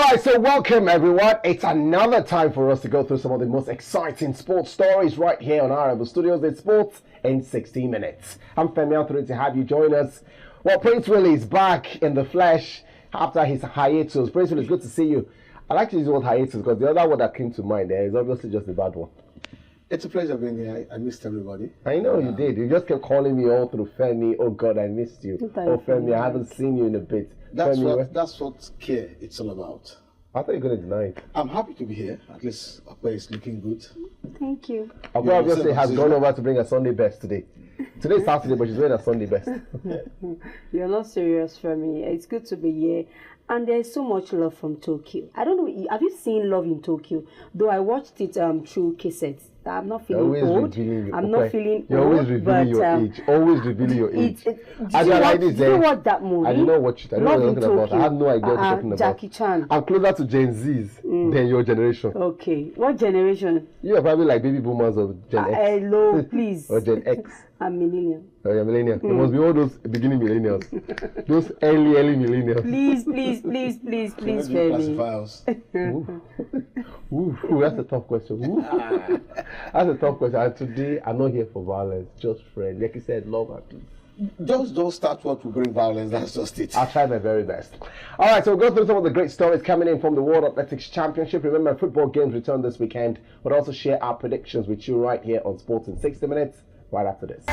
Alright, so welcome everyone. It's another time for us to go through some of the most exciting sports stories right here on our Studios. It's Sports in 60 Minutes. I'm Femi, I'm thrilled to have you join us. Well, Princewill is back in the flesh after his hiatus. Princewill, it's good to see you. I like to use the word hiatus because the other word that came to mind there is obviously just a bad one. It's a pleasure being here. I missed everybody. I know you did. You just kept calling me all through Femi. Oh God, I missed you. Oh Femi, I haven't seen you in a bit. That's Femi, what care it's all about. I thought you were going to deny it. I'm happy to be here. At least Ope is looking good. Thank you. Ope obviously has gone over to bring a Sunday best today. Today's Saturday, but she's wearing a Sunday best. You're not serious, Femi. It's good to be here. And there's so much love from Tokyo. I don't know, have you seen Love in Tokyo? Though I watched it through cassettes. I'm not feeling old. I'm not feeling old. You're always revealing your age. Always revealing your age. Did you watch that movie? I did not watch it. I don't know what you're talking about. I have no idea what you're talking about. Jackie Chan. I'm closer to Gen Z's than your generation. Okay. What generation? You are probably like baby boomers or Gen X. Hello, please. Or Gen X. I'm millennial. Oh, you're millennial. It must be all those beginning millennials. Those early millennials. Please, Femi. Ooh, that's a tough question. That's a tough question. And today, I'm not here for violence, just friends. Like you said, love and peace. Just don't start what will bring violence. That's just it. I'll try my very best. All right, so we'll go through some of the great stories coming in from the World Athletics Championship. Remember, football games return this weekend. We'll also share our predictions with you right here on Sports in 60 Minutes, right after this.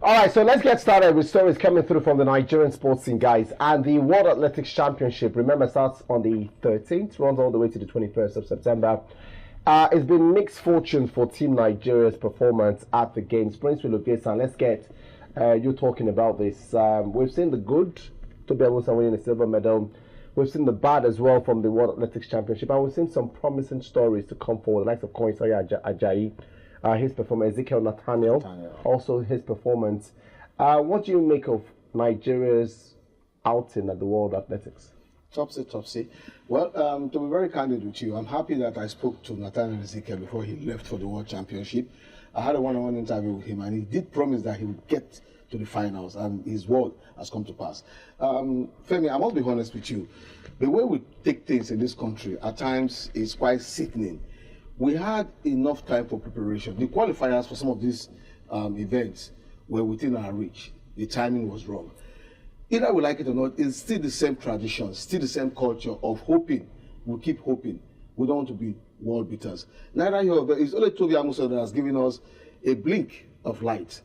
All right, so let's get started with stories coming through from the Nigerian sports scene, guys. And the World Athletics Championship, remember, starts on the 13th, runs all the way to the 21st of September. It's been mixed fortunes for Team Nigeria's performance at the games. Princewill Oviesan, let's get you talking about this. We've seen the good, Tobi Amusan winning a silver medal. We've seen the bad as well from the World Athletics Championship, and we've seen some promising stories to come forward, the likes of Koinsaya Ajayi. His performance, Ezekiel Nathaniel, also his performance. What do you make of Nigeria's outing at the World Athletics? Topsy. Well, to be very candid with you, I'm happy that I spoke to Nathaniel Ezekiel before he left for the World Championship. I had a one-on-one interview with him, and he did promise that he would get to the finals, and his word has come to pass. Femi, I must be honest with you. The way we take things in this country at times is quite sickening. We had enough time for preparation. The qualifiers for some of these events were within our reach. The timing was wrong. Either we like it or not, it's still the same tradition, still the same culture of hoping. We keep hoping. We don't want to be world beaters. Neither here, but it's only Tobi Amusan that has given us a blink of light.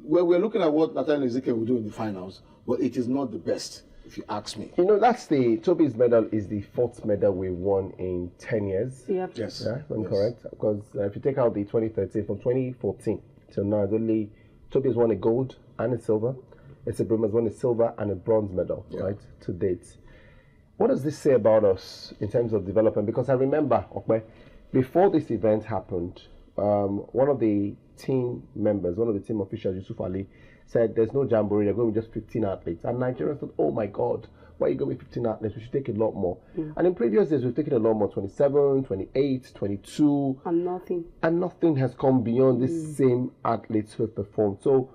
Where we're looking at what Nathaniel Ezekiel will do in the finals, but it is not the best, if you ask me. You know, Tobi's medal is the 4th medal we won in 10 years. Yep. Yes. Yeah, I'm correct. Because if you take out the 2013, from 2014 till now, Tobi has won a gold and a silver. Brum has won a silver and a bronze medal, right, to date. What does this say about us in terms of development? Because I remember, before this event happened, one of the team members, one of the team officials, Yusuf Ali, said there's no jamboree, they're going with just 15 athletes. And Nigerians thought, oh my God, why are you going with 15 athletes? We should take a lot more. And in previous years, we've taken a lot more, 27, 28, 22. And nothing. And nothing has come beyond these same athletes who have performed. So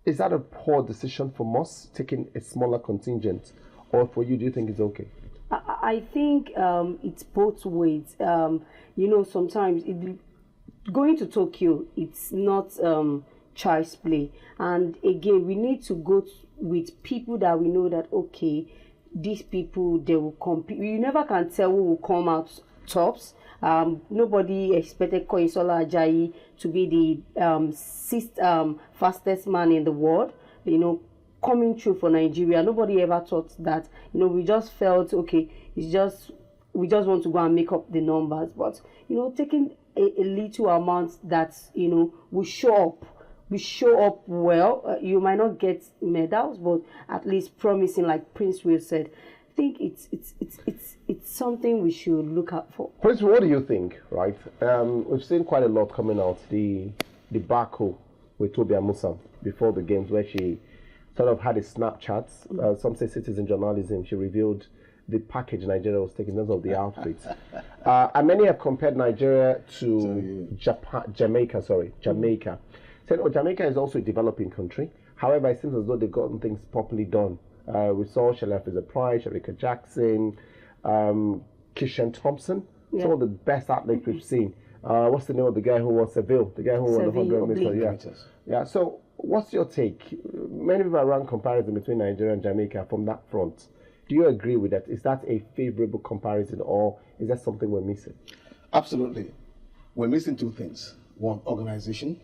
is that a poor decision from us, taking a smaller contingent? Or for you, do you think it's okay? I think it's both ways. You know, sometimes going to Tokyo, it's not child's play. And again, we need to go with people that we know that, okay, these people, they will compete. You never can tell who will come out tops. Nobody expected Koinsaya Ajayi to be the 6th fastest man in the world, you know, coming through for Nigeria. Nobody ever thought that. You know, we just felt, okay, we just want to go and make up the numbers. But, you know, taking a little amount that, you know, we show up well. You might not get medals, but at least promising, like Princewill said. I think it's something we should look out for. Princewill, what do you think? Right, we've seen quite a lot coming out. The debacle with Tobi Amusan before the games, where she sort of had a Snapchat. Some say citizen journalism. She revealed the package Nigeria was taking in terms of the outfits. And many have compared Nigeria to Jamaica. said, oh, Jamaica is also a developing country. However, it seems as though they've gotten things properly done. We saw Shalafiza Price, Sharika Jackson, Kishan Thompson, some of the best athletes we've seen. What's the name of the guy who won Seville? The guy who won the 100 meters. Yeah. So, what's your take? Many people are around comparison between Nigeria and Jamaica from that front. Do you agree with that? Is that a favorable comparison, or is that something we're missing? Absolutely. We're missing two things. One, organization.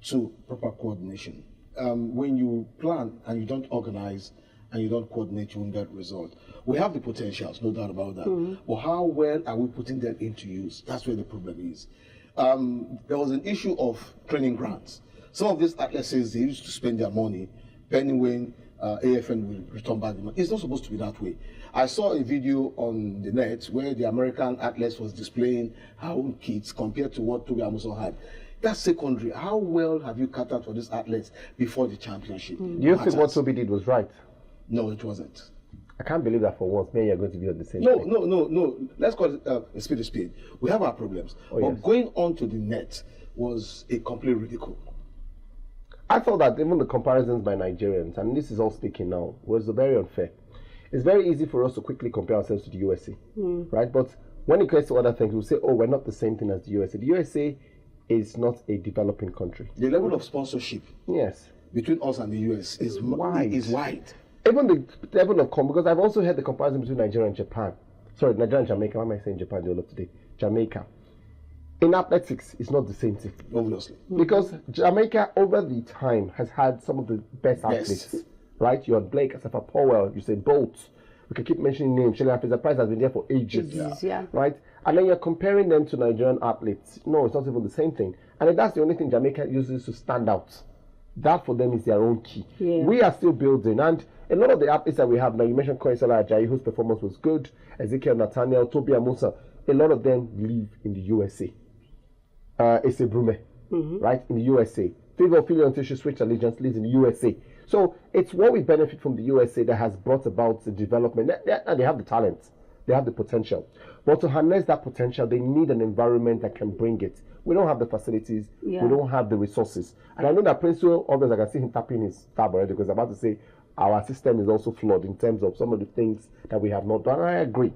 Two, proper coordination. When you plan and you don't organize and you don't coordinate, you won't get results. We have the potentials, no doubt about that. But how well are we putting them into use? That's where the problem is. There was an issue of training grants. Some of these athletes say they used to spend their money pending when AFN will return back the money. It's not supposed to be that way. I saw a video on the net where the American athletes was displaying her own kits compared to what Tobi Amusan had. That's secondary. How well have you catered for these athletes before the championship? Do you think what Tobi did was right? No, it wasn't. I can't believe that for once. Maybe you're going to be on the same No, thing. no. Let's call it a speed to speed. We have our problems. But going on to the net was a complete ridicule. I thought that even the comparisons by Nigerians, and this is all speaking now, was very unfair. It's very easy for us to quickly compare ourselves to the USA, right? But when it comes to other things, we'll say, oh, we're not the same thing as the USA. The USA is not a developing country. The level of sponsorship between us and the US is wide. Even the level of because I've also heard the comparison between Nigeria and Japan. Sorry, Nigeria and Jamaica. Why am I saying Japan the other today? Jamaica. In athletics, it's not the same thing. Obviously. Because Jamaica, over the time, has had some of the best athletes. Right? You had Blake, Asafa Powell, you say Bolt. We can keep mentioning names. Shalafiza Price has been there for ages. Right? And then you're comparing them to Nigerian athletes. No, it's not even the same thing. And that's the only thing Jamaica uses to stand out. That for them is their own key. We are still building. And a lot of the athletes that we have now, you mentioned Koisola Ajayi, whose performance was good, Ezekiel Nathaniel, Tobi Amusan, a lot of them live in the USA. Ese Brume, right, in the USA. Favor Ophelia until she switched allegiance, lives in the USA. So it's what we benefit from the USA that has brought about the development. They have the talent, they have the potential. But to harness that potential, they need an environment that can bring it. We don't have the facilities, we don't have the resources. And I know that Princewill Oviesan, I can see him tapping his tab already because I'm about to say our system is also flawed in terms of some of the things that we have not done. And I agree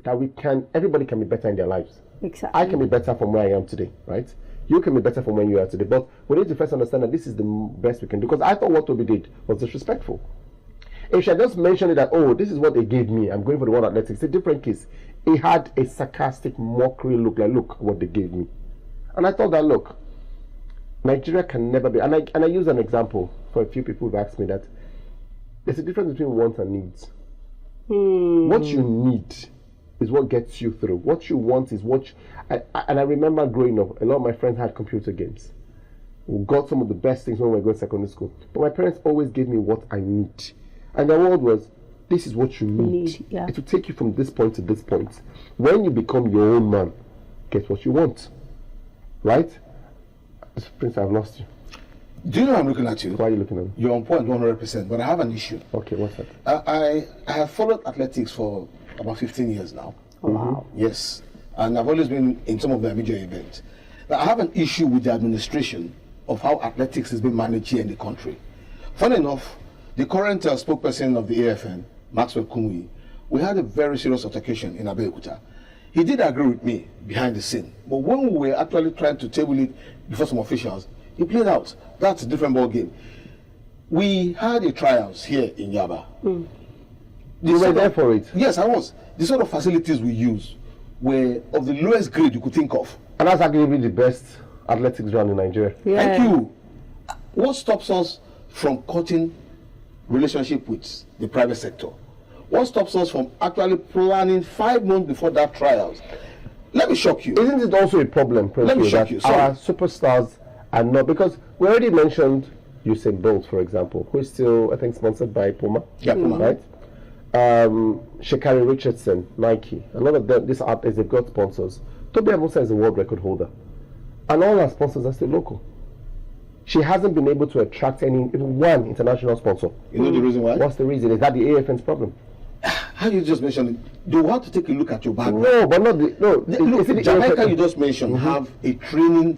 that everybody can be better in their lives. Exactly. I can be better from where I am today, right? You can be better from where you are today. But we need to first understand that this is the best we can do. Because I thought what Tobi did was disrespectful. If she had just mentioned it that, oh, this is what they gave me, I'm going for the World Athletics, it's a different case. It had a sarcastic, mockery look, like, look what they gave me. And I thought that, look, Nigeria can never be, and I use an example for a few people who've asked me that there's a difference between wants and needs. What you need is what gets you through. What you want is and I remember growing up, a lot of my friends had computer games. We got some of the best things when we were going to secondary school. But my parents always gave me what I need. And the word was, this is what you need. It will take you from this point to this point. When you become your own man, guess what you want? Right? Prince, I've lost you. Do you know I'm looking at you? Why are you looking at me? You're on point 100%, but I have an issue. Okay, what's that? I have followed athletics for about 15 years now. Oh, wow. Yes. And I've always been in some of their major events. Now, I have an issue with the administration of how athletics is being managed here in the country. Funny enough, the current spokesperson of the AFN, Maxwell Kumuyi, we had a very serious altercation in Abeokuta. He did agree with me behind the scene, but when we were actually trying to table it before some officials, he played out. That's a different ball game. We had a trials here in Yaba. You were there for it? Yes, I was. The sort of facilities we use were of the lowest grade you could think of. And that's arguably the best athletics ground in Nigeria. Thank you. What stops us from cutting relationship with the private sector? What stops us from actually planning 5 months before that trials? Let me shock you. Isn't it also a problem, Let me shock you. Our superstars are not, because we already mentioned Usain Bolt, for example, who is still, I think, sponsored by Puma. Yeah, Puma. Right? Shekari Richardson, Nike, a lot of them, these athletes, they've got sponsors. Tobi Amusan is a world record holder. And all our sponsors are still local. She hasn't been able to attract even one international sponsor. You know the reason why? What's the reason? Is that the AFN's problem? How you just mentioned it, they will have to take a look at your background. No, but not the... No, Look, Jamaica, you just mentioned, have a training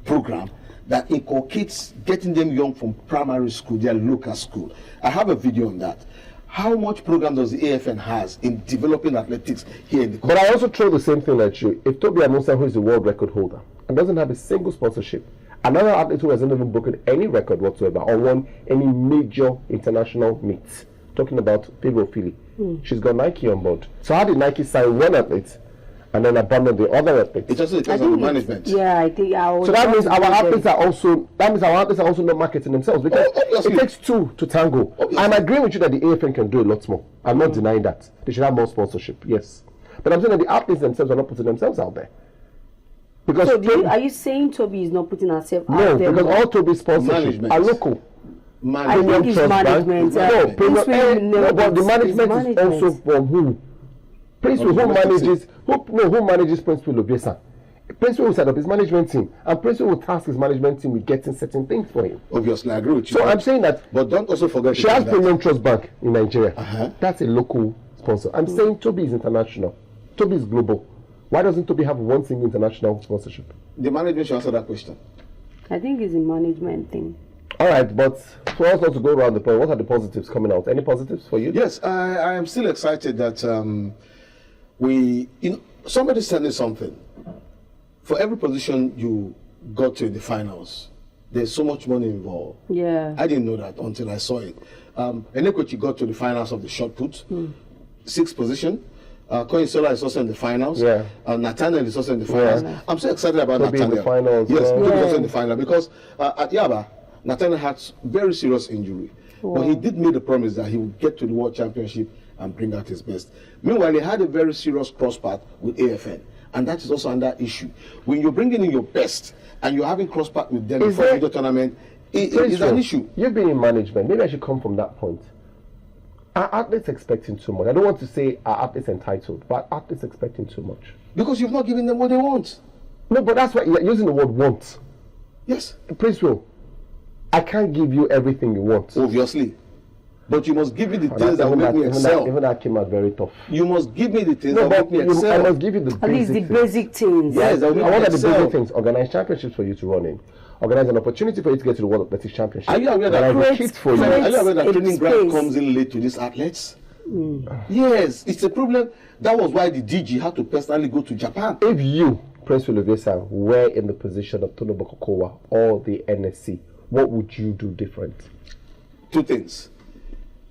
program that inculcates getting them young from primary school, their local school. I have a video on that. How much program does the AFN has in developing athletics here in the country? But I also throw the same thing at you. If Tobi Amusan, who is the world record holder and doesn't have a single sponsorship, another athlete who hasn't even broken any record whatsoever or won any major international meets, talking about Femi Farawe, she's got Nike on board. So how did Nike sign one athlete and then abandon the other athlete? It also depends on the management. Yeah, I think I would. So that means our athletes are also not marketing themselves, because it takes two to tango. I'm agreeing with you that the AFN can do a lot more. I'm not denying that. They should have more sponsorship, yes. But I'm saying that the athletes themselves are not putting themselves out there. Because so are you saying Tobi is not putting herself out there? No, because all Tobi's sponsorship are local. I think it's management. But the management is also from who? Princewill, who manages Princewill Oviesan? Princewill will set up his management team, and Princewill will task his management team with getting certain things for him. Obviously, I agree with you. So I'm saying that. But don't also forget. She has Premium Trust Bank in Nigeria. That's a local sponsor. I'm saying Tobi is international. Tobi is global. Why doesn't Tobi have one single international sponsorship? The management should answer that question. I think it's a management thing. All right, but for us not to go around the point, what are the positives coming out? Any positives for you? Yes, I am still excited that somebody's telling something. For every position you got to in the finals, there's so much money involved. Yeah. I didn't know that until I saw it. Enekochi got to the finals of the shot put, 6th position. Koinsola is also in the finals. Yeah. Nathaniel is also in the finals. Yeah. I'm so excited about Nathaniel. In the finals. Yes, Tobi was in the final because at Yaba, Nathaniel had very serious injury. Wow. But he did make the promise that he would get to the World Championship and bring out his best. Meanwhile, he had a very serious cross-path with AFN, and that is also another issue. When you're bringing in your best and you're having cross-path with them before the tournament, it is an issue. You've been in management. Maybe I should come from that point. Are athletes expecting too much? I don't want to say are athletes entitled, but are athletes expecting too much? Because you've not given them what they want. No, but that's why you're using the word want. Yes. Princewill, I can't give you everything you want. Obviously. But you must give me the things that will make me excel. Even that came out very tough. You must give me the things that make me excel. I must give you the basic things. At least the basic things. Yes, what are the basic things? Organize championships for you to run in. Organize an opportunity for you to get to the World Athletics Championship. Are you aware that training grant comes in late to these athletes? Yes, it's a problem. That was why the DG had to personally go to Japan. If you, Princewill Oviesan, were in the position of Tono Bokokowa or the NSC, what would you do different? 2 things.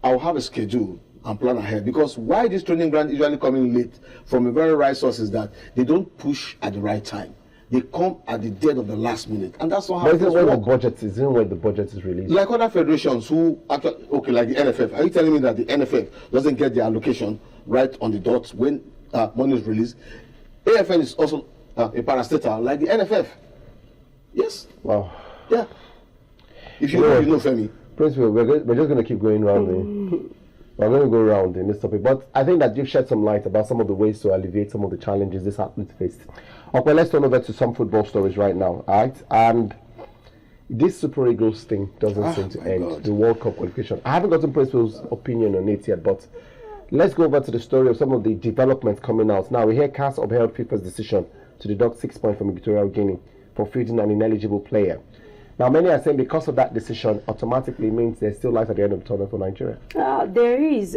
I'll have a schedule and plan ahead, because why this training grant usually coming late from a very right source is that they don't push at the right time. They come at the dead of the last minute, and that's not how it works. The budget is when the budget is released. Like other federations who actually, like the NFF. Are you telling me that the NFF doesn't get their allocation right on the dot when money is released? AFN is also a parastatal like the NFF. Yes. Wow. Yeah. If you know, you know, Femi. Princewill, we're just going to keep going round. We're going to go around in this topic, but I think that you've shed some light about some of the ways to alleviate some of the challenges this athlete faced. Okay, let's turn over to some football stories right now, all right? And this Super Eagles thing doesn't seem to end. God. The World Cup qualification. I haven't gotten Princewill's opinion on it yet, but let's go over to the story of some of the developments coming out. Now, we hear CAS upheld FIFA's decision to deduct 6 points from Equatorial Guinea for fielding an ineligible player. Now, many are saying because of that decision automatically means there's still light at the end of the tunnel for Nigeria. There is,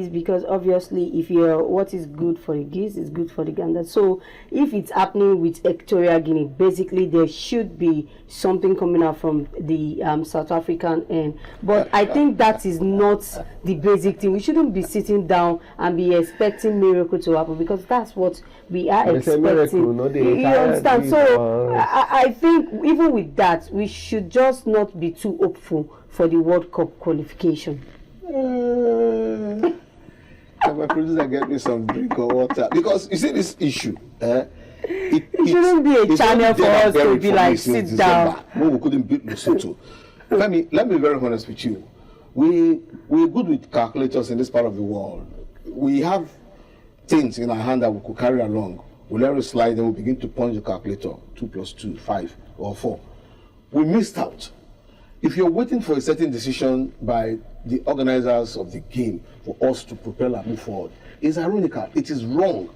because obviously if what is good for the geese is good for the gander. So if it's happening with Equatorial Guinea, basically there should be something coming out from the South African end. But I think that is not the basic thing. We shouldn't be sitting down and be expecting miracle to happen, because that's what we are expecting. Miracle, you understand? So I think even with that, we should just not be too hopeful for the World Cup qualification. Can my producer get me some drink or water? Because you see this issue, it shouldn't be a channel for us to be like, sit down. When we couldn't beat Lesotho. Let me be very honest with you. We're good with calculators in this part of the world. We have things in our hand that we could carry along. We let it slide and we begin to punch the calculator. 2 + 2, 5 or 4. We missed out. If you're waiting for a certain decision by the organizers of the game for us to propel and move forward, it's ironical. It is wrong.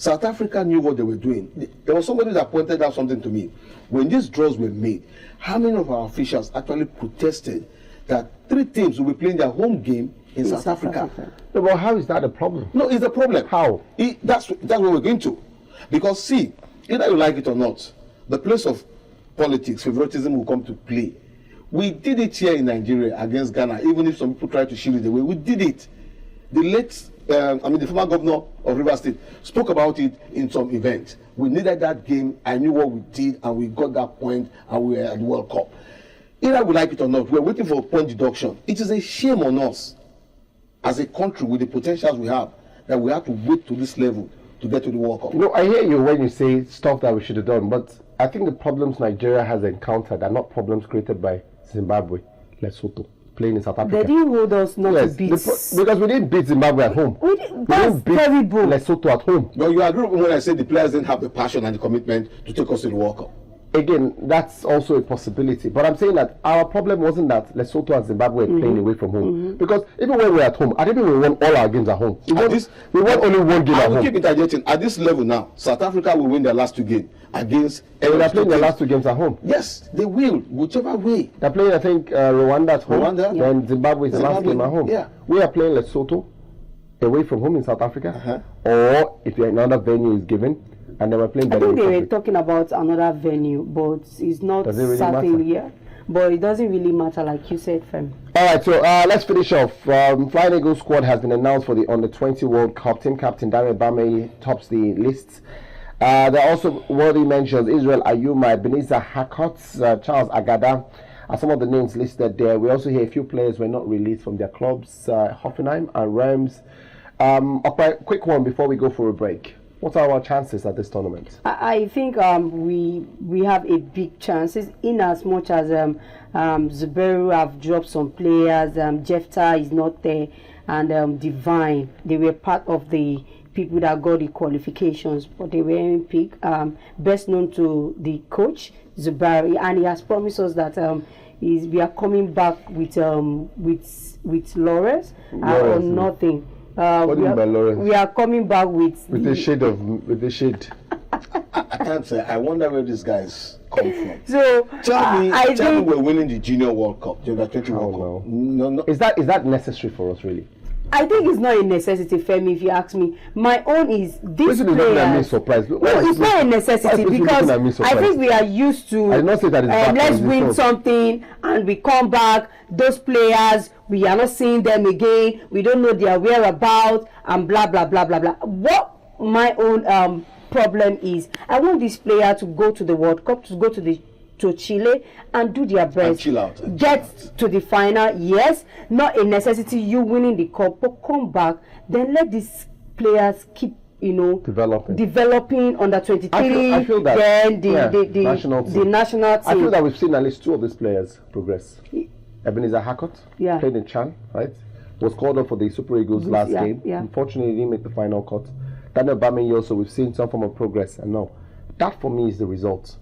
South Africa knew what they were doing. There was somebody that pointed out something to me. When these draws were made, how many of our officials actually protested that 3 teams will be playing their home game in South Africa? No, but how is that a problem? No, it's a problem. How? That's what we're going to. Because see, either you like it or not, the place of politics, favoritism will come to play. We did it here in Nigeria against Ghana, even if some people try to shield it away. We did it. The late, the former governor of Rivers State spoke about it in some event. We needed that game. I knew what we did, and we got that point, and we were at the World Cup. Either we like it or not, we're waiting for a point deduction. It is a shame on us as a country with the potentials we have that we have to wait to this level to get to the World Cup. No, I hear you when you say stuff that we should have done, but I think the problems Nigeria has encountered are not problems created by Zimbabwe, Lesotho, playing in South Africa. They didn't hold us not to beat. Because we didn't beat Zimbabwe at home. We didn't beat terrible. Lesotho at home. But you agree with me when I say the players didn't have the passion and the commitment to take us to the World Cup? Again, that's also a possibility. But I'm saying that our problem wasn't that Lesotho and Zimbabwe were playing away from home. Because even when we were at home, I think we won all our games at home. We won only one game at home. I will keep interjecting. At this level now, South Africa will win their last 2 games against... And they're playing their last 2 games at home. Yes, they will, whichever way. They're playing, I think, Rwanda at home. Rwanda? Then Zimbabwe is the last game at home. Yeah. We are playing Lesotho away from home in South Africa. Or if another venue is given, and they were playing. I think they were talking about another venue, but it's not certain here. But it doesn't really matter, like you said, Fem. All right, so let's finish off. Flying Eagles squad has been announced for the Under-20 World Cup. Team captain Dare Bame tops the list. There are also worthy mentions: Israel Ayuma, Ebenezer Hakot, Charles Agada are some of the names listed there. We also hear a few players were not released from their clubs, Hoffenheim and Reims. A quick one before we go for a break. What are our chances at this tournament? I think we have a big chances in as much as Zuberu have dropped some players. Jefta is not there, and Divine. They were part of the people that got the qualifications, but they weren't picked. Best known to the coach Zuberu, and he has promised us that we are coming back with Lawrence or nothing. What do you mean by Lawrence? We are coming back with the shade. I can't say. I wonder where these guys come from. So tell me we're winning the Junior World Cup, the Under-20 World Cup. No. Is that necessary for us, really? I think it's not a necessity, Femi, if you ask me. My own is this player. Surprised. No, it's not a necessity because I think we are used to. I did not say that it's let's win something and we come back. Those players, we are not seeing them again. We don't know their whereabouts and blah blah blah blah blah. What my own problem is, I want this player to go to the World Cup, to go to Chile and do their best. And chill out. Get to the final, yes. Not a necessity you winning the cup, but come back. Then let these players keep, developing under 23. I feel that. Then the national team. I feel that we've seen at least 2 of these players progress. Ebenezer Hakot played in Chan, right? Was called up for the Super Eagles last game. Yeah. Unfortunately, he didn't make the final cut. Daniel Bamenyi also, we've seen some form of progress, and no, that for me is the result.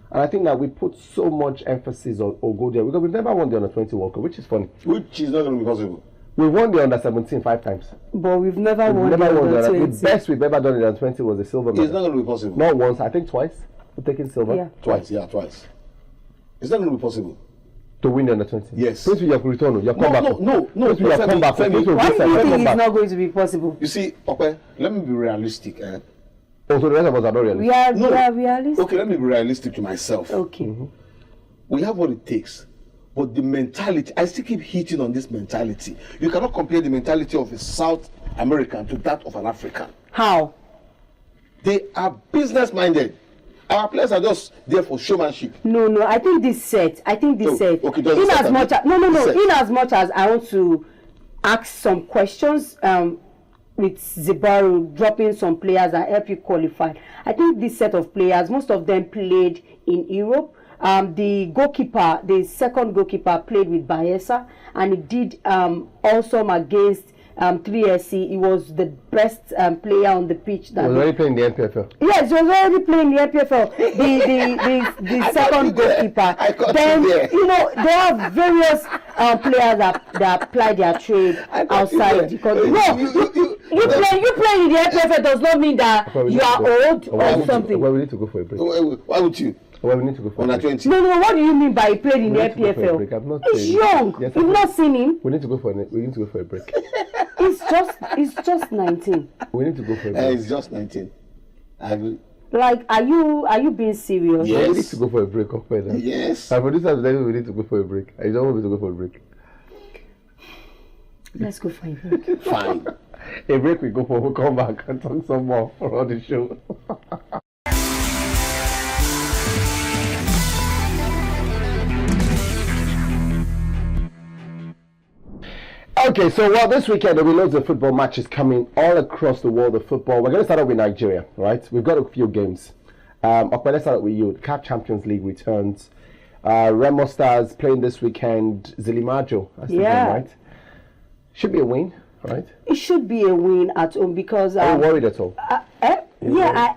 And I think that we put so much emphasis on Ogodia because we've never won the Under-20 World Cup, which is funny. Which is not going to be possible. We won the Under-17 5 times. But we've never won the Under-20. The best we've ever done in the Under-20 was the silver medal. It's not going to be possible. Not once, I think twice. We're taking silver. Yeah. Twice. It's not going to be possible. To win the Under-20? Yes. Princewill, you have returned. You have come back. No. Why do you think it's not going to be possible? You see, okay, let me be realistic. So the rest of us are not realistic. We are realistic. Okay, let me be realistic to myself. Okay. We have what it takes. But the mentality, I still keep hitting on this mentality. You cannot compare the mentality of a South American to that of an African. How? They are business-minded. Our players are just there for showmanship. No. I think this set. Okay, in as much as I want to ask some questions with Zibaru dropping some players that help you qualify. I think this set of players, most of them played in Europe. The second goalkeeper played with Bayesa, and he did awesome against 3SC. He was the best player on the pitch. He was already playing the NPFL. Yes, he was already playing the NPFL. The second goalkeeper. Then they have various players that apply their trade outside the country. You play in the FPFL does not mean that you are old or something. Well, we need to go for a break. Why would you? Well, we need to go for a break. 20. No, what do you mean by playing in the FPFL? He's young. Yes, You've not seen him. We need to go for a break. He's just 19. We need to go for a break. He's just 19. Like, are you being serious? Yes. We need to go for a break. Yes. And for this time, we need to go for a break. I don't want me to go for a break. Let's go for a break. Fine. A break we go for. We'll come back and talk some more on the show. Okay, so this weekend there will be loads of football matches coming all across the world of football. We're going to start off with Nigeria, right? We've got a few games. Okay, let's start with you. CAF Champions League returns. Remo Stars playing this weekend. Zilimajo, that's the game, right? Should be a win, right? It should be a win at home because... Are you worried at all? Yeah,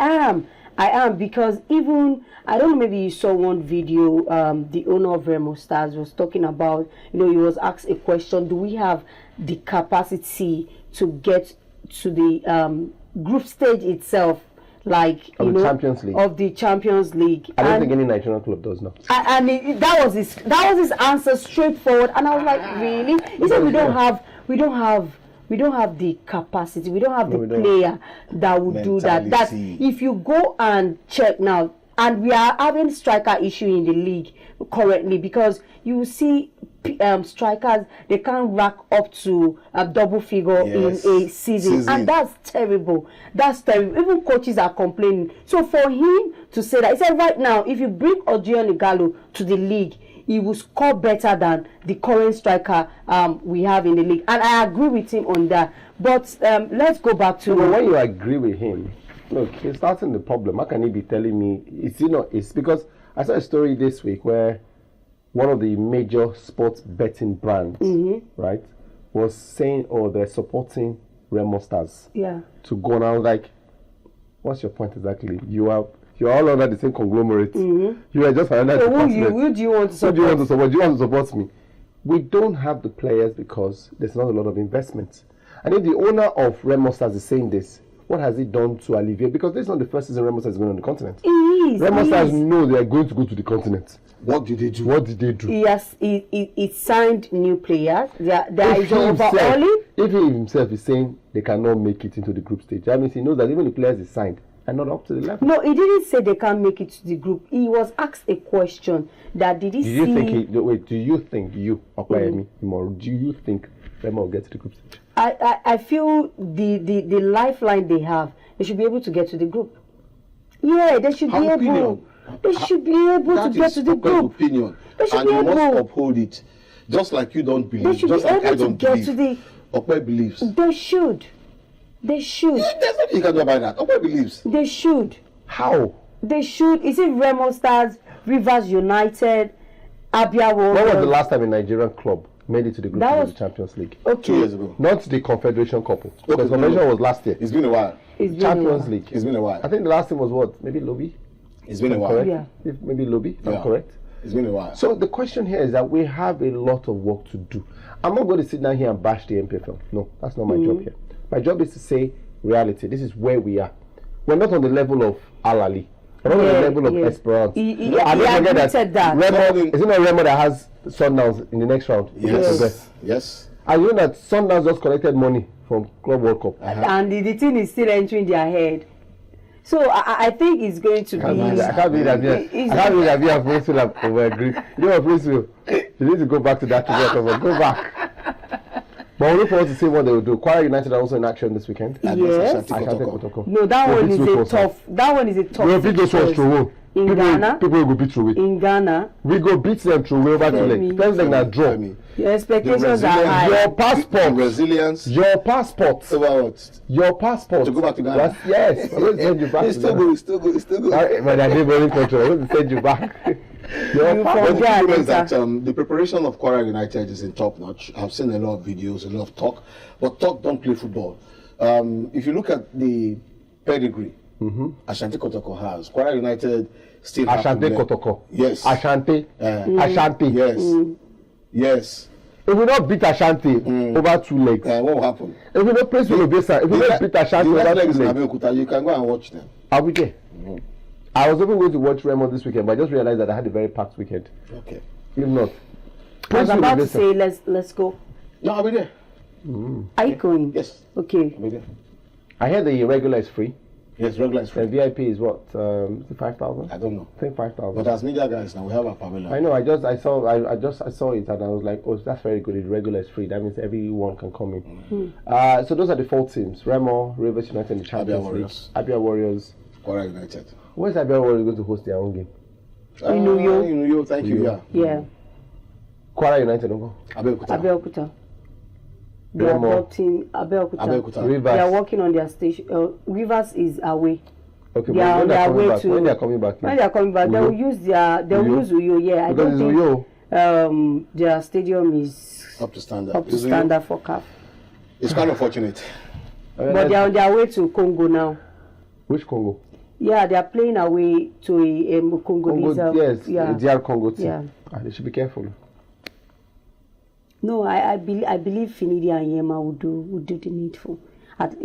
I am because even, I don't know, maybe you saw one video, the owner of Remo Stars was talking about, he was asked a question, do we have the capacity to get to the group stage itself, like, of the Champions League? Of the Champions League. I don't think any Nigerian club does now. And that was his answer, straightforward, and I was like, really? He said we don't have the capacity, we don't have the player that would do that. That if you go and check now, and we are having striker issue in the league currently because you see strikers, they can't rack up to a double figure in a season, and that's terrible. Even coaches are complaining. So for him to say that, he said right now, if you bring Odion Igalo to the league, he will score better than the current striker we have in the league. And I agree with him on that. But let's go back to... when you agree with him, look, he's starting the problem. How can he be telling me... It's because I saw a story this week where one of the major sports betting brands, right, was saying, they're supporting Remo Stars to go. And I was like, what's your point exactly? You're all under the same conglomerate. You are just another department. Who do you want to support? Do you want to support me? We don't have the players because there's not a lot of investment. And if the owner of Remo Stars is saying this, what has he done to alleviate? Because this is not the first season Remo Stars is going on the continent. Remo Stars know they are going to go to the continent. What did they do? He signed new players. There is overhauling. If he himself is saying they cannot make it into the group stage, that means he knows that even the players he signed are not up to the level. No, he didn't say they can't make it to the group. He was asked a question that do you think you, Opeyemi, Imoru, do you think Remo will get to the group stage? I feel the lifeline they have, they should be able to get to the group. Yeah, they should be able. They should be able to get to the group. Opinion. And you must uphold it. Just like you don't believe. Just like I don't believe. Opey believes. They should. There's nothing you can do about that. Opey believes. They should. How? They should. Is it Remo Stars, Rivers United, Abia Warriors? When was the last time a Nigerian club made it to the group of the Champions League? Okay. 2 years ago. Not the Confederation Cup. Because Confederation was last year. It's been a while. Champions League. It's been a while. I think the last time was what? Maybe Lobby? It's been a while. Yeah. Maybe Lobby, if I'm correct. It's been a while. So the question here is that we have a lot of work to do. I'm not going to sit down here and bash the MPFL. No, that's not my job here. My job is to say reality. This is where we are. We're not on the level of Al-Ali. We're not on the level of Esperance. I don't forget that. Remo, is it not Remo that has Sundowns in the next round? Yes. I know that Sundowns just collected money from Club World Cup. And the thing is still entering their head. So I think it's going to be... I can't believe that we have Princewill have over-agreed. You know, Princewill, you need to go back to that together. Go back. But we look forward to see what they will do. Kwara United are also in action this weekend. Yes. No, that one is a tough. That one is a tough. We'll beat those ones through. In Ghana. People will go beat through. In Ghana. We go beat them through over to leg. First leg that draw. Your expectations are high. Your passport. Resilience. Your passport. Your passport. To go back to Ghana. Yes. I'm going to send you back. It's still good. But I didn't very control. I'm going to send you back. The preparation of Kwara United is in top notch. I've seen a lot of videos, a lot of talk, but talk don't play football. If you look at the pedigree Ashanti Kotoko has, Kwara United still have Ashanti Kotoko. Yes. Ashanti. Ashanti. Yes. Yes. If we not beat Ashanti over 2 legs, what will happen? if we not Princewill Oviesan, if we not beat Ashanti over 2 legs, you can go and watch them. Are we there? I was even going to watch Remo this weekend, but I just realized that I had a very packed weekend. Okay. If not, I was about to say let's go. No, I'll be there. Are you going? Yes. Okay. I'll be there. I heard the regular is free. Yes, regular is free. The VIP is what? Is it 5,000? I don't know. I think 5,000. But as media guys now, we have our pavilion. I know. I saw it and I was like, oh, that's very good. The regular is free. That means everyone can come in. So those are the 4 teams: Remo, Rivers United in the Champions League, Abia Warriors, Equatorial United. Where's Abia Warriors going to host their own game? In New York. In New York, thank you. Yeah. Equatorial United, don't go. Abeokuta. They are adopting Abeokuta. Rivers. They are working on their station. Rivers is away. Okay, They are but on their way to. when they are coming back, When they are coming back, they will use Uyo. Yeah, I because don't it's think Uyo. their stadium is Up to standard. up to standard for CAF. It's kind of fortunate. But they are on their way to Congo now. Which Congo? Yeah, they are playing away to a Congolese. Yes, yeah. DR Congo team. Yeah. They should be careful. No, I believe Finidi and Yema would do the needful.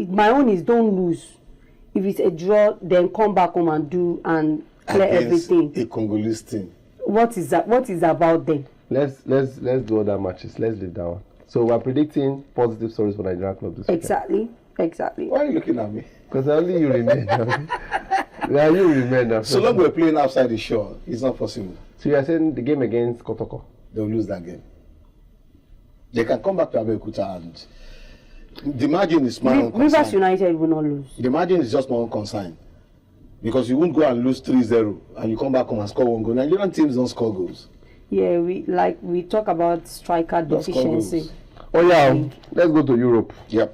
My own is don't lose. If it's a draw, then come back home and clear everything. A Congolese team. What is that? What is about them? Let's do other matches. Let's leave that one. So we're predicting positive stories for Nigerian club this weekend. Exactly. Why are you looking at me? Because only you remain. Yeah, you remain. Now. So long we're playing outside the shore, it's not possible. So you are saying the game against Kotoko? They'll lose that game. They can come back to Abeokuta and the margin is my own concern. Rivers United will not lose. The margin is just my own concern. Because you won't go and lose 3-0 and you come back home and score 1 goal. Nigerian teams don't score goals. Yeah, we talk about striker deficiency. Oh yeah, let's go to Europe. Yep.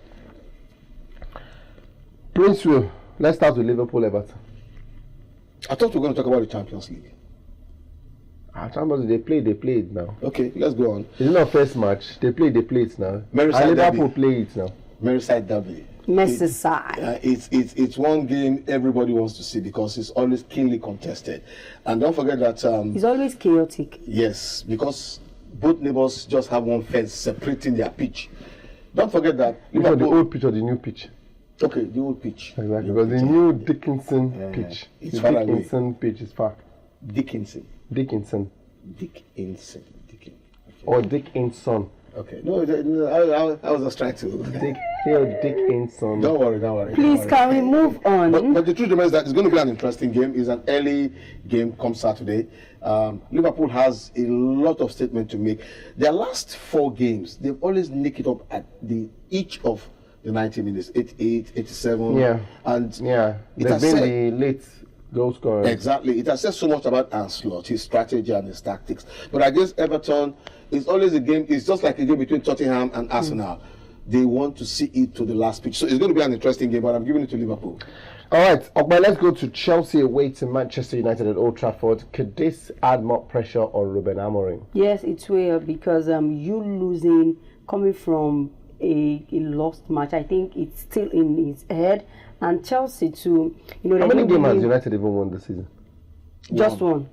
Princewill, let's start with Liverpool Everton. I thought we were going to talk about the Champions League. Champions League, they play it now. Okay, let's go on. It's not first match. They play it now. Merseyside and Liverpool derby. play it now. Merseyside derby. Merseyside. It's one game everybody wants to see because it's always keenly contested. And don't forget that... it's always chaotic. Yes, because both neighbors just have one fence separating their pitch. Don't forget that... The old pitch or the new pitch? Okay, the old pitch. Exactly, because the new Dickinson pitch. It's the far Dickinson pitch is far. Dickinson. Okay. Or Dickinson. Okay. No, I was just trying to... Dickinson. Don't worry. Please, can we move on? But the truth remains that it's going to be an interesting game. It's an early game come Saturday. Liverpool has a lot of statement to make. Their last 4 games, they've always nicked it up at each of the 90 minutes. 88, 87. Yeah. And yeah. They've been the late goal scorer. Exactly. It has said so much about Ancelotti, his strategy and his tactics. But against Everton, it's always a game. It's just like a game between Tottenham and Arsenal. They want to see it to the last pitch. So it's going to be an interesting game, but I'm giving it to Liverpool. All right. Okay, let's go to Chelsea away to Manchester United at Old Trafford. Could this add more pressure on Ruben Amorim? Yes, it will, because you losing, coming from a lost match, I think it's still in his head. And Chelsea too, how many games has United even won this season? Just one.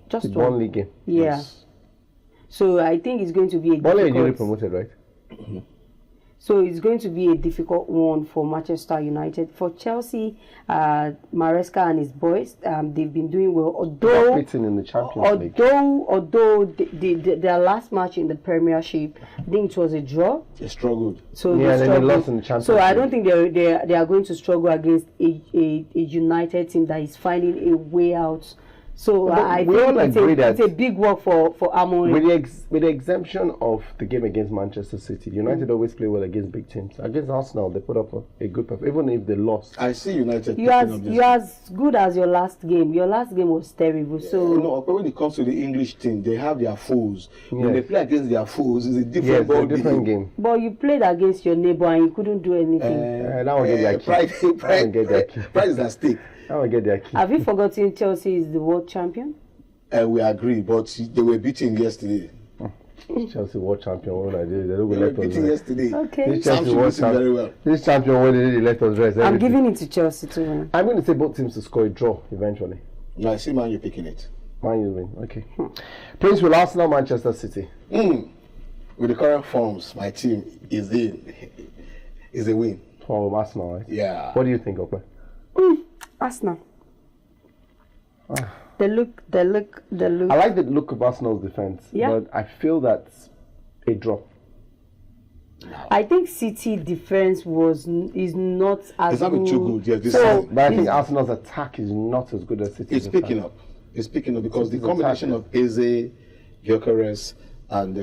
Just one. One league game. Yeah. Yes. So I think it's going to be a Burnley difficult... newly promoted, right? So it's going to be a difficult one for Manchester United. For Chelsea, Maresca and his boys, they've been doing well. Although in the Champions League. Although their last match in the Premiership, I think it was a draw. They struggled. So they lost in the Champions So I League. don't think they are going to struggle against a United team that is finding a way out. So I think it's a big work for Amorim. With the exemption of the game against Manchester City, United always play well against big teams. Against Arsenal, they put up a good performance, even if they lost. I see United. You're as good as your last game. Your last game was terrible. So no, but when it comes to the English team, they have their foes. When they play against their foes, it's a different game. But you played against your neighbor and you couldn't do anything. That one get their key. Pride is at stake. That one get their key. Have you forgotten Chelsea is the world champion? We agree, but they were beaten yesterday. Chelsea world champion. They were beaten yesterday. Okay. This Chelsea world very well. This champion when they let us rest. I'm giving it to Chelsea too. I'm going to say both teams to score a draw eventually. No, I see Man U picking it. Man U win. Okay. Princewill, Arsenal, Manchester City. with the current forms, my team is a win. For Arsenal, right? Yeah. What do you think, Ope? Arsenal. The look. I like the look of Arsenal's defense, Yeah. but I feel that's a drop. I think City defense is not as It's not been too good. Yes, this So, season. But I think Arsenal's attack is not as good as City's It's picking up. It's picking up because the combination of Eze, Gyökeres, and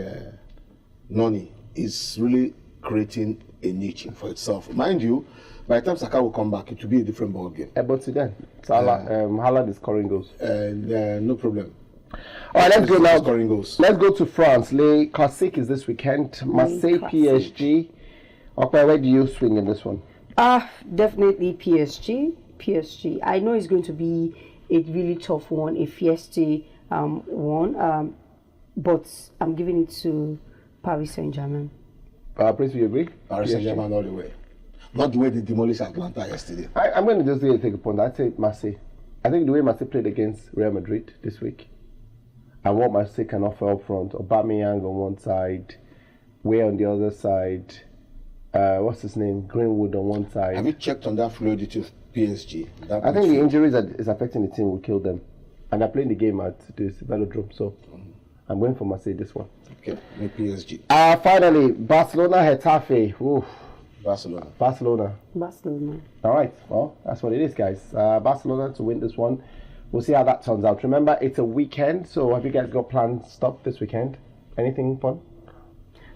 Noni is really creating a niche for itself. Mind you, by the time Saka will come back, it will be a different ball game. But today, Haaland is scoring goals. No problem. All right, let's go now. Scoring goals. Let's go to France. Le Classique is this weekend. Marseille, Classique. PSG. Okay, where do you swing in this one? Definitely PSG. I know it's going to be a really tough one, a fiesta one, but I'm giving it to Paris Saint-Germain. Prince, you agree? Paris Saint-Germain all the way. Not the way they demolished Atlanta yesterday. I'm going to just take a point. I'd say Marseille. I think the way Marseille played against Real Madrid this week, and what Marseille can offer up front, Aubameyang on one side, Way on the other side, what's his name? Greenwood on one side. Have you checked on that fluidity of PSG? I think the injuries that is affecting the team will kill them. And they're playing the game at this Velodrome, so I'm going for Marseille this one. Okay, with PSG. Finally, Barcelona, Getafe. Oof. Barcelona. All right, well, that's what it is, guys. Barcelona to win this one. We'll see how that turns out. Remember, it's a weekend, so have you guys got plans stopped this weekend? Anything fun?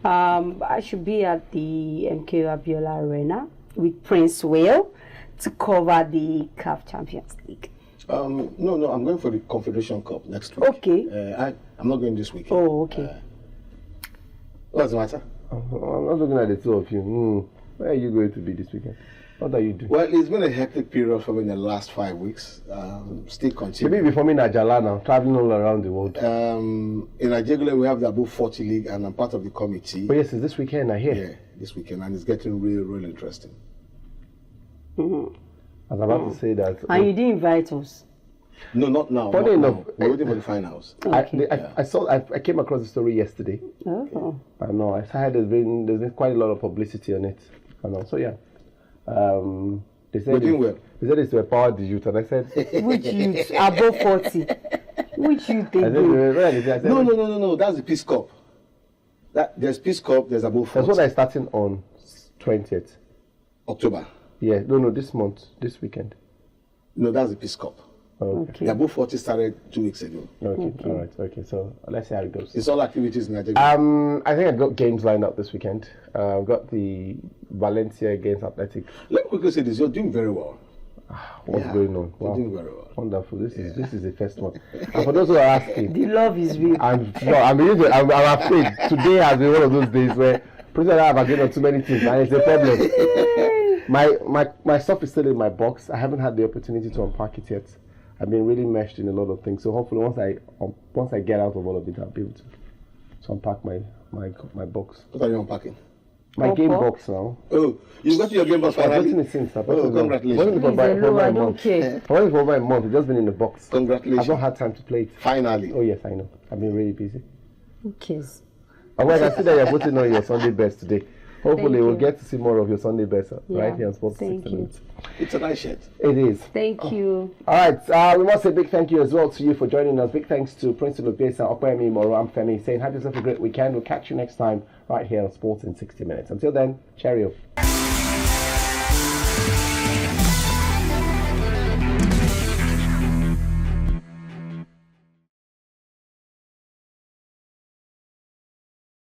I should be at the MK Abiola Arena with Princewill to cover the CAF Champions League. No, I'm going for the Confederation Cup next week. Okay. I'm not going this weekend. Oh, okay. What's the matter? I'm not looking at the two of you. Where are you going to be this weekend? What are you doing? Well, it's been a hectic period for me in the last 5 weeks. Still continuing. Maybe before me in Ajala now, traveling all around the world. In Nigeria, we have the Above 40 League, and I'm part of the committee. But yes, it's this weekend, I hear. Yeah, this weekend, and it's getting really interesting. I was about to say that. And you didn't invite us? No, not now. Funny enough, we're waiting for the finals. Okay. I came across the story yesterday. Oh. I know. I heard there's been quite a lot of publicity on it. I know. So yeah. They said We're doing well. They said it's to empower the youth, and I said, Which youth? Above 40. Which youth they do? I said, No. That's the Peace Cup. There's Peace Cup. There's Above 40. That's what I'm starting on 20th. October. Yeah. No. This month. This weekend. No, that's the Peace Cup. Okay. The Above 40 started 2 weeks ago. Okay. All right. Okay. So let's see how it goes. It's all activities in Nigeria. I think I've got games lined up this weekend. I've got the Valencia against Athletic. Let me quickly say this: you're doing very well. What's going on? You're Wow. doing very well. Wonderful. This is the first one. And for those who are asking, The love is real. I'm afraid today has been one of those days where President and I have agreed on too many things, and it's a problem. My stuff is still in my box. I haven't had the opportunity to unpack it yet. I've been really meshed in a lot of things. So hopefully once I get out of all of it, I'll be able to unpack my box. What are you unpacking? My game box now. Oh, you got your game box I've finally? gotten it since. Congratulations. Wasn't for Please, hello, my I don't month. care. I wasn't for my month. It's just been in the box. Congratulations. I've not had time to play it. Finally. Oh yes, I know. I've been really busy. Who cares? Oh, well, I see that you're putting on your Sunday best today. Hopefully, Thank we'll you. get to see more of your Sunday best right Yeah, here on Sports thank 60 you. Minutes. It's a nice shirt. It is. Thank you. All right. We must say a big thank you as well to you for joining us. Big thanks to Princewill Oviesan, Opeyemi, Imoru. I'm Femi saying have yourself a great weekend. We'll catch you next time right here on Sports in 60 Minutes. Until then, cheerio.